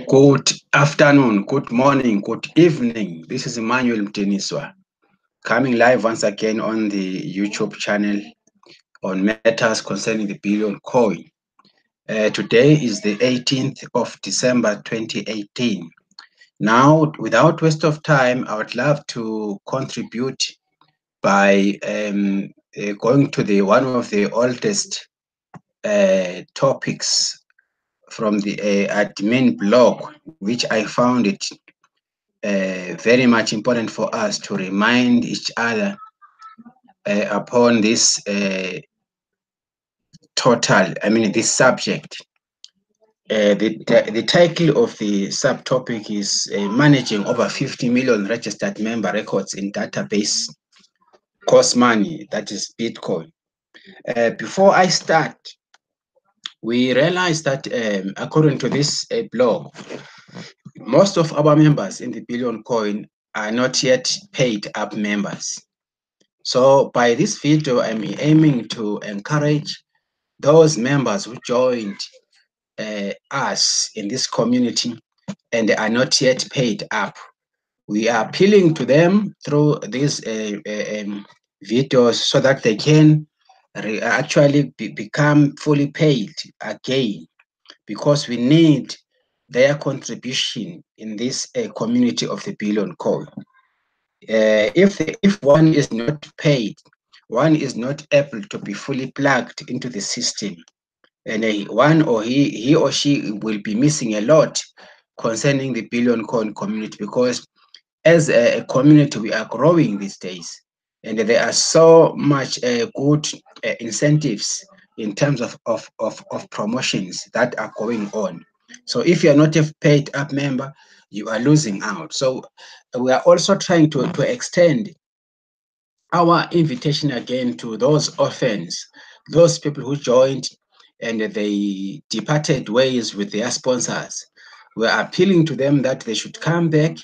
Good afternoon, good morning, good evening. This is Emmanuel coming live once again on the YouTube channel on matters concerning the billion coin. Today is the 18th of December 2018. Now, without waste of time, I would love to contribute by going to one of the oldest topics from the admin blog, which I found it very much important for us to remind each other upon this this subject. The title of the subtopic is Managing Over 50 Million Registered Member Records in Database Cost Money, that is Bitcoin. Before I start, we realize that according to this blog, most of our members in the Billion Coin are not yet paid up members. So by this video, I'm aiming to encourage those members who joined us in this community and are not yet paid up. We are appealing to them through these videos so that they can actually become fully paid again, because we need their contribution in this community of the Billion Coin. If one is not paid, one is not able to be fully plugged into the system, and he or she will be missing a lot concerning the Billion Coin community, because as a community we are growing these days, and there are so much good incentives in terms of promotions that are going on. So if you are not a paid up member, you are losing out. So we are also trying to extend our invitation again to those orphans, those people who joined and they departed ways with their sponsors. We are appealing to them that they should come back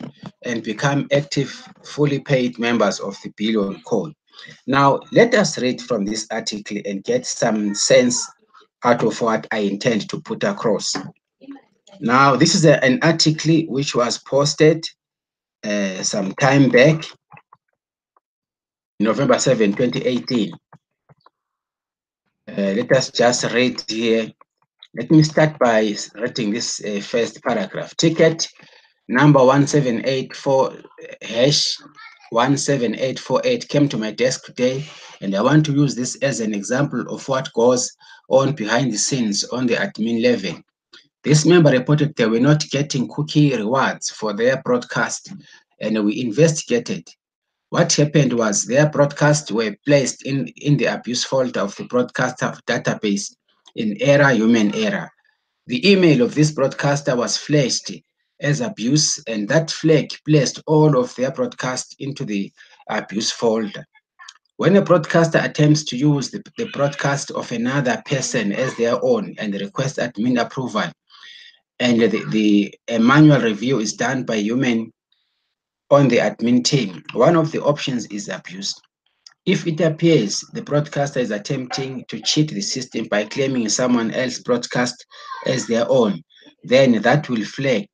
and become active, fully paid members of the Billion Coin. Now, let us read from this article and get some sense out of what I intend to put across. Now, this is an article which was posted some time back, November 7, 2018. Let us just read here. Let me start by reading this first paragraph. Ticket number 17848 hash 17848 came to my desk today, and I want to use this as an example of what goes on behind the scenes on the admin level. This member reported they were not getting cookie rewards for their broadcast, and we investigated. What happened was their broadcasts were placed in the abuse folder of the broadcaster database in human error. The email of this broadcaster was flashed as abuse, and that flag placed all of their broadcasts into the abuse folder. When a broadcaster attempts to use the broadcast of another person as their own and request admin approval, and the manual review is done by human on the admin team, one of the options is abuse. If it appears the broadcaster is attempting to cheat the system by claiming someone else's broadcast as their own, then that will flag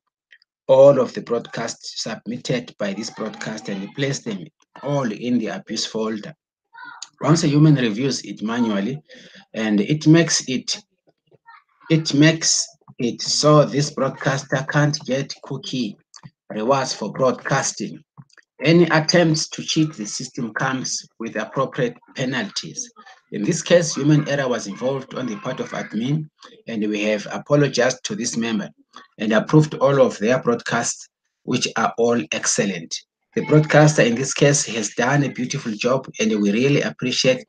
all of the broadcasts submitted by this broadcaster and place them all in the abuse folder. Once a human reviews it manually, and it makes it so this broadcaster can't get cookie rewards for broadcasting. Any attempts to cheat the system comes with appropriate penalties. In this case, human error was involved on the part of admin, and we have apologized to this member and approved all of their broadcasts, which are all excellent. The broadcaster in this case has done a beautiful job, and we really appreciate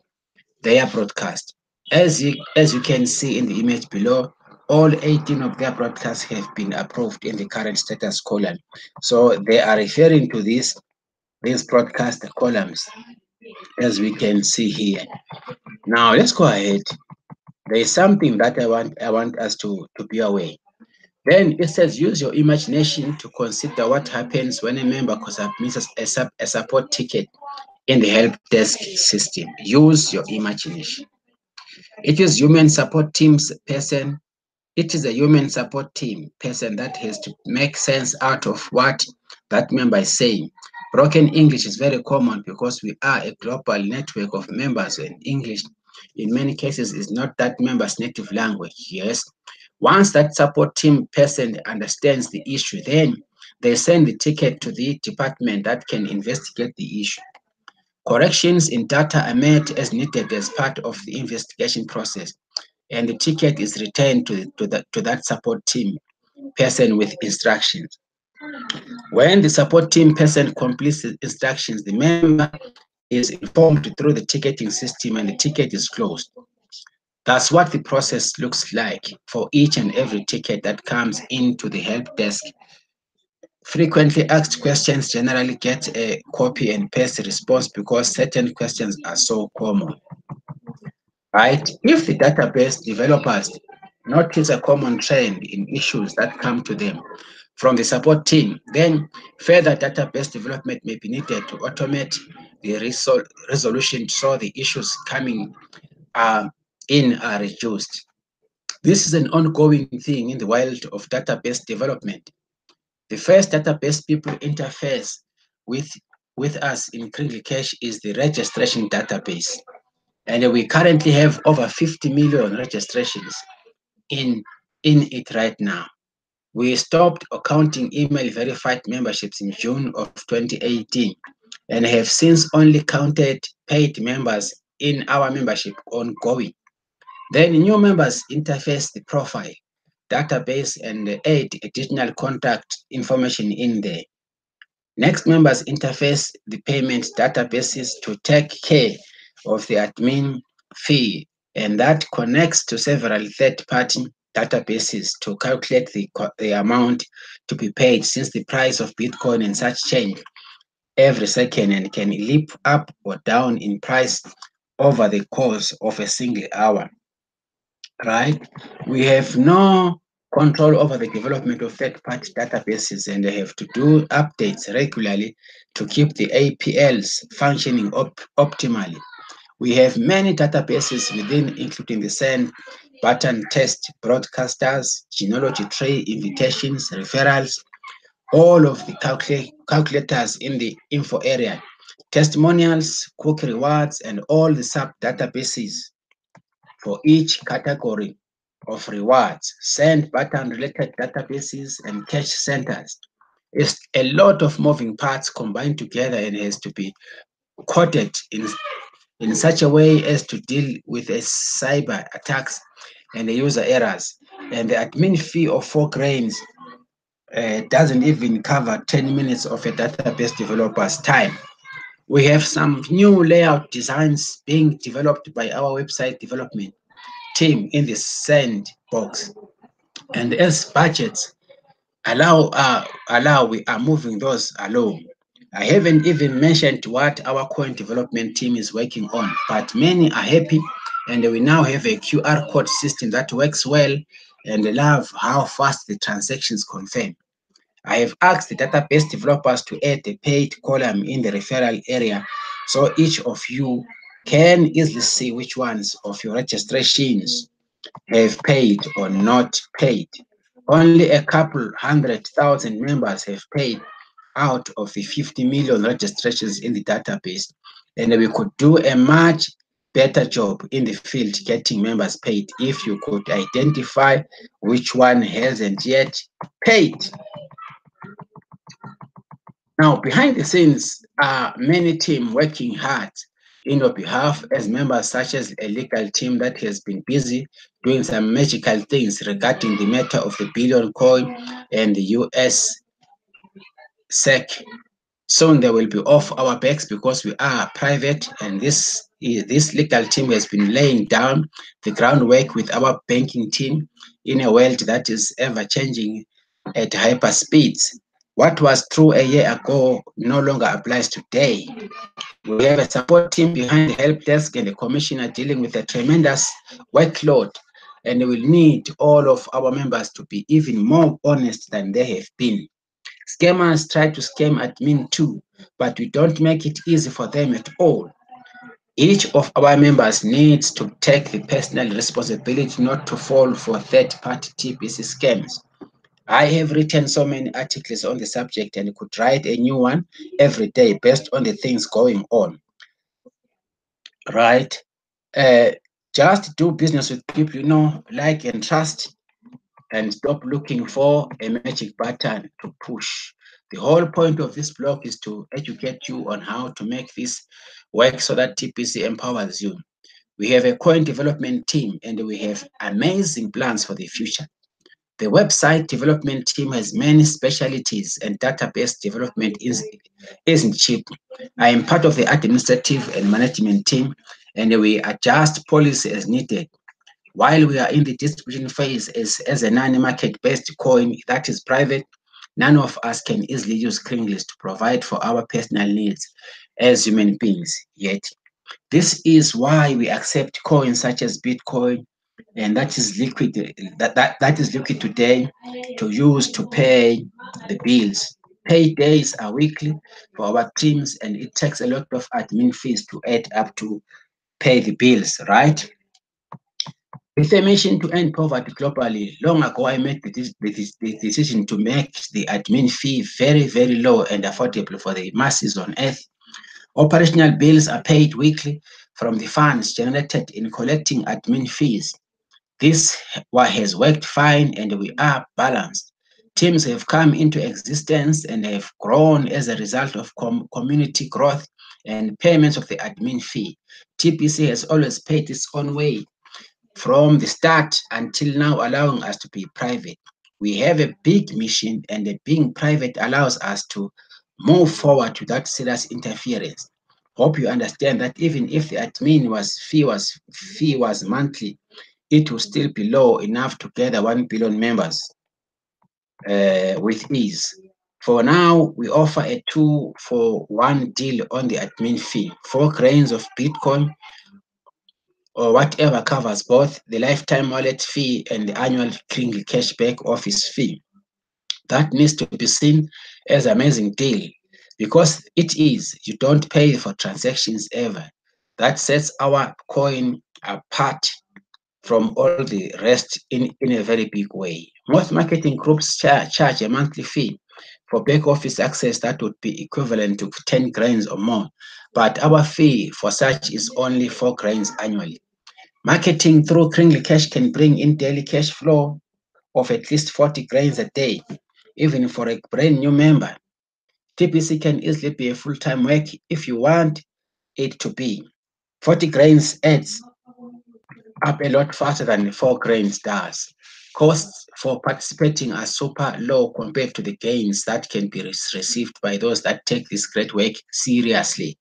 their broadcast. As you can see in the image below, all 18 of their broadcasts have been approved in the current status column. So they are referring to these broadcast columns, as we can see here. Now let's go ahead. There is something that I want us to be aware. Then it says use your imagination to consider what happens when a member submits a support ticket in the help desk system. Use your imagination. It is human support teams person. It is a human support team person that has to make sense out of what that member is saying. Broken English is very common because we are a global network of members, and English in many cases is not that member's native language. Yes. Once that support team person understands the issue, then they send the ticket to the department that can investigate the issue. Corrections in data are made as needed as part of the investigation process, and the ticket is returned to that support team person with instructions. When the support team person completes the instructions, the member is informed through the ticketing system and the ticket is closed. That's what the process looks like for each and every ticket that comes into the help desk. Frequently asked questions generally get a copy and paste response because certain questions are so common. Right? If the database developers notice a common trend in issues that come to them from the support team, then further database development may be needed to automate the resolution so the issues coming in are reduced. This is an ongoing thing in the world of database development. The first database people interface with, with us in KRINGLE Cash is the registration database. And we currently have over 50 million registrations in it right now. We stopped counting email verified memberships in June of 2018 and have since only counted paid members in our membership ongoing. Then new members interface the profile database and add additional contact information in there. Next, members interface the payment databases to take care of the admin fee, and that connects to several third-party databases to calculate the amount to be paid, since the price of Bitcoin and such change every second and can leap up or down in price over the course of a single hour. Right? We have no control over the development of third-party databases, and they have to do updates regularly to keep the APLs functioning optimally. We have many databases within, including the send button test, broadcasters, genealogy tree, invitations, referrals, all of the calculators in the info area, testimonials, quick rewards, and all the sub databases for each category of rewards, send button related databases, and cash centers. It's a lot of moving parts combined together and has to be coded in such a way as to deal with a cyber attacks and the user errors. And the admin fee of 4 grains doesn't even cover 10 minutes of a database developer's time. We have some new layout designs being developed by our website development team in the sandbox. And as budgets allow, we are moving those along. I haven't even mentioned what our current development team is working on, but many are happy, and we now have a QR code system that works well, and they love how fast the transactions confirm. I have asked the database developers to add a paid column in the referral area so each of you can easily see which ones of your registrations have paid or not paid. Only a couple 100,000 members have paid out of the 50 million registrations in the database, and we could do a much better job in the field getting members paid if you could identify which one hasn't yet paid. Now, behind the scenes are many teams working hard in your behalf as members, such as a legal team that has been busy doing some magical things regarding the matter of the billion coin and the US SEC. Soon they will be off our backs because we are private, and this legal team has been laying down the groundwork with our banking team in a world that is ever changing at hyper speeds. What was true a year ago no longer applies today. We have a support team behind the help desk and the commissioner dealing with a tremendous workload, and we will need all of our members to be even more honest than they have been. Scammers try to scam admin too, but we don't make it easy for them at all. Each of our members needs to take the personal responsibility not to fall for third-party TPC scams. I have written so many articles on the subject and could write a new one every day based on the things going on. Right? Uh, just do business with people you know, like, and trust, and stop looking for a magic button to push. The whole point of this blog is to educate you on how to make this work so that TPC empowers you. We have a coin development team and we have amazing plans for the future. The website development team has many specialties and database development isn't cheap. I am part of the administrative and management team and we adjust policy as needed. While we are in the distribution phase as a non-market-based coin that is private, none of us can easily use Kringles to provide for our personal needs as human beings yet. This is why we accept coins such as Bitcoin, and that is liquid that is liquid today to use to pay the bills. Pay days are weekly for our teams, and it takes a lot of admin fees to add up to pay the bills, right? With a mission to end poverty globally, long ago I made the decision to make the admin fee very, very low and affordable for the masses on earth. Operational bills are paid weekly from the funds generated in collecting admin fees. This has worked fine and we are balanced. Teams have come into existence and have grown as a result of community growth and payments of the admin fee. TPC has always paid its own way from the start until now, allowing us to be private. We have a big mission, and being private allows us to move forward without serious interference. Hope you understand that even if the admin fee was monthly, it will still be low enough to gather 1 billion members with ease. For now, we offer a 2-for-1 deal on the admin fee: 4 grains of Bitcoin or whatever covers both the lifetime wallet fee and the annual Kringle cashback office fee. That needs to be seen as an amazing deal because it is. You don't pay for transactions ever. That sets our coin apart from all the rest in a very big way. Most marketing groups charge a monthly fee for back office access that would be equivalent to 10 grains or more, but our fee for such is only 4 grains annually. Marketing through Kringle Cash can bring in daily cash flow of at least 40 grains a day, even for a brand new member. TPC can easily be a full-time work if you want it to be. 40 grains adds up a lot faster than 4 grains does. Costs for participating are super low compared to the gains that can be received by those that take this great work seriously.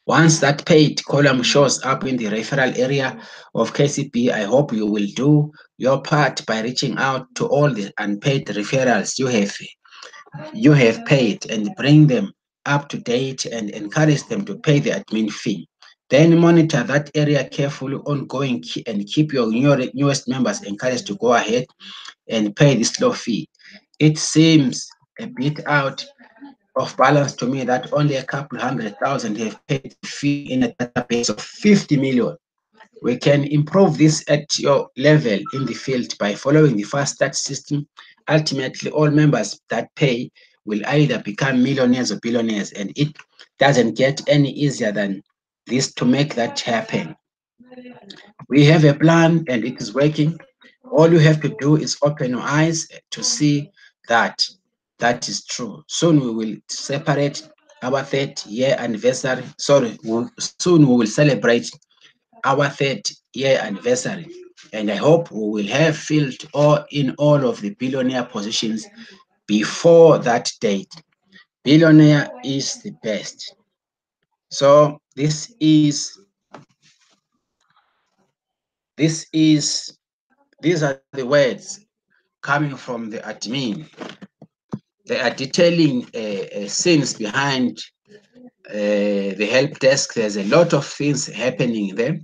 Once that paid column shows up in the referral area of KCB, I hope you will do your part by reaching out to all the unpaid referrals you have paid and bring them up to date and encourage them to pay the admin fee. Then monitor that area carefully ongoing and keep your newest members encouraged to go ahead and pay this low fee. It seems a bit out of balance to me that only a couple 100,000 have paid the fee in a database of 50 million. We can improve this at your level in the field by following the fast start system. Ultimately, all members that pay will either become millionaires or billionaires, and it doesn't get any easier than this to make that happen. We have a plan and it is working. All you have to do is open your eyes to see that that is true. Soon we will separate our third year anniversary. Sorry, soon we will celebrate our third year anniversary. And I hope we will have filled all of the billionaire positions before that date. Billionaire is the best. So this is these are the words coming from the admin. They are detailing scenes behind the help desk. There's a lot of things happening there.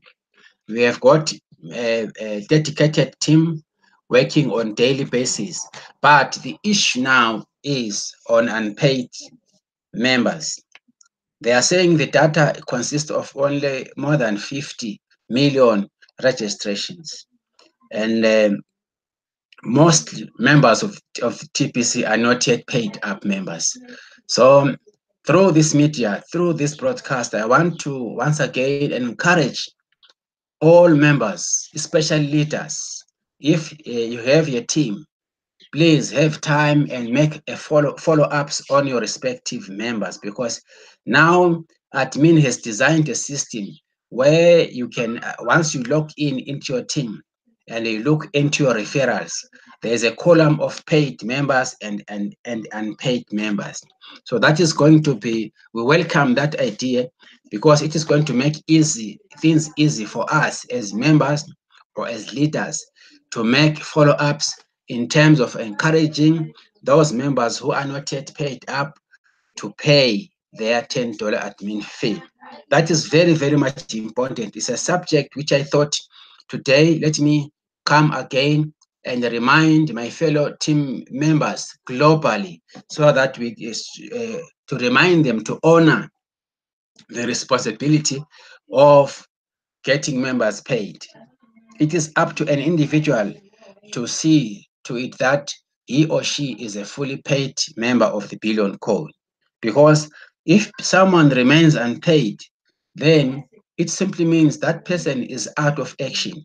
We have got a dedicated team working on daily basis. But the issue now is on unpaid members. They are saying the data consists of only more than 50 million registrations. And most members of TPC are not yet paid up members. So through this media, through this broadcast, I want to once again encourage all members, especially leaders. If you have your team, please have time and make a follow-ups on your respective members, because now admin has designed a system where you can once you log in into your team and you look into your referrals, there's a column of paid members and unpaid members. So that is going to be, we welcome that idea, because it is going to make things easy for us as members or as leaders to make follow-ups in terms of encouraging those members who are not yet paid up to pay their $10 admin fee. That is very, very much important. It's a subject which I thought today, let me come again and remind my fellow team members globally, so that we to remind them to honor the responsibility of getting members paid. It is up to an individual to see to it that he or she is a fully paid member of the Billion Code. Because if someone remains unpaid, then it simply means that person is out of action.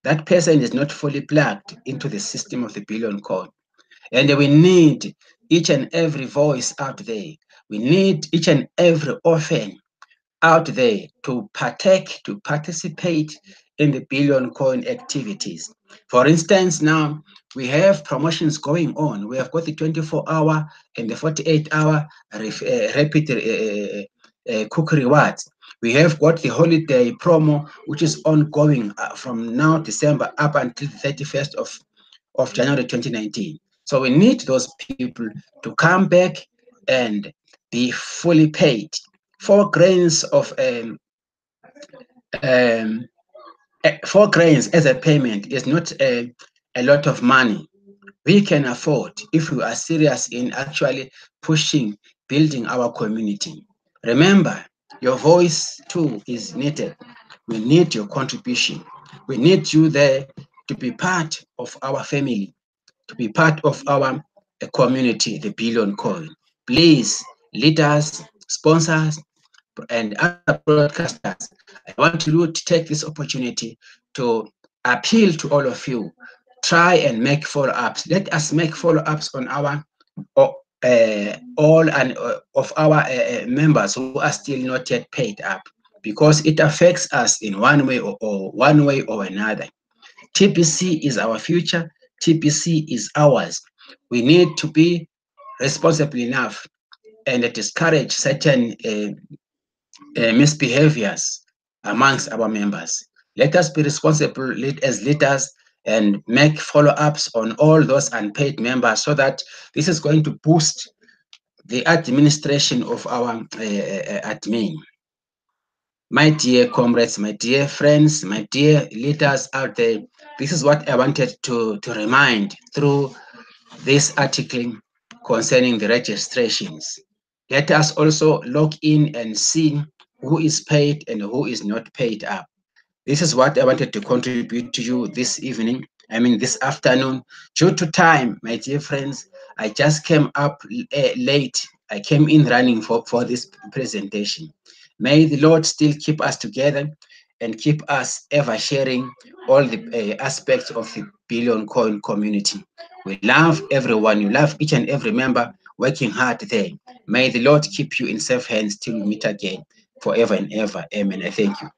That person is not fully plugged into the system of the Billion Code. And we need each and every voice out there. We need each and every orphan out there to partake, to participate in the Billion Coin activities. For instance, now we have promotions going on. We have got the 24-hour and the 48-hour rapid cook rewards. We have got the holiday promo, which is ongoing from now December up until the 31st of January 2019. So we need those people to come back and be fully paid. 4 grains of 4 grains as a payment is not a lot of money. We can afford if we are serious in actually pushing, building our community. Remember, your voice too is needed. We need your contribution. We need you there to be part of our family, to be part of our community, the Billion Coin. Please, leaders, sponsors, and other broadcasters, I want you to take this opportunity to appeal to all of you. Try and make follow-ups. Let us make follow-ups on our all and of our members who are still not yet paid up, because it affects us in one way or another. TPC is our future. TPC is ours. We need to be responsible enough and discourage certain misbehaviors amongst our members. Let us be responsible as leaders and make follow-ups on all those unpaid members, so that this is going to boost the administration of our admin. My dear comrades, my dear friends, my dear leaders out there, this is what I wanted to remind through this article concerning the registrations. Let us also log in and see who is paid and who is not paid up. This is what I wanted to contribute to you this evening. I mean, this afternoon. Due to time, my dear friends, I just came up late. I came in running for this presentation. May the Lord still keep us together and keep us ever sharing all the aspects of the Billion Coin community. We love everyone. You love each and every member working hard there. May the Lord keep you in safe hands till we meet again forever and ever. Amen. I thank you.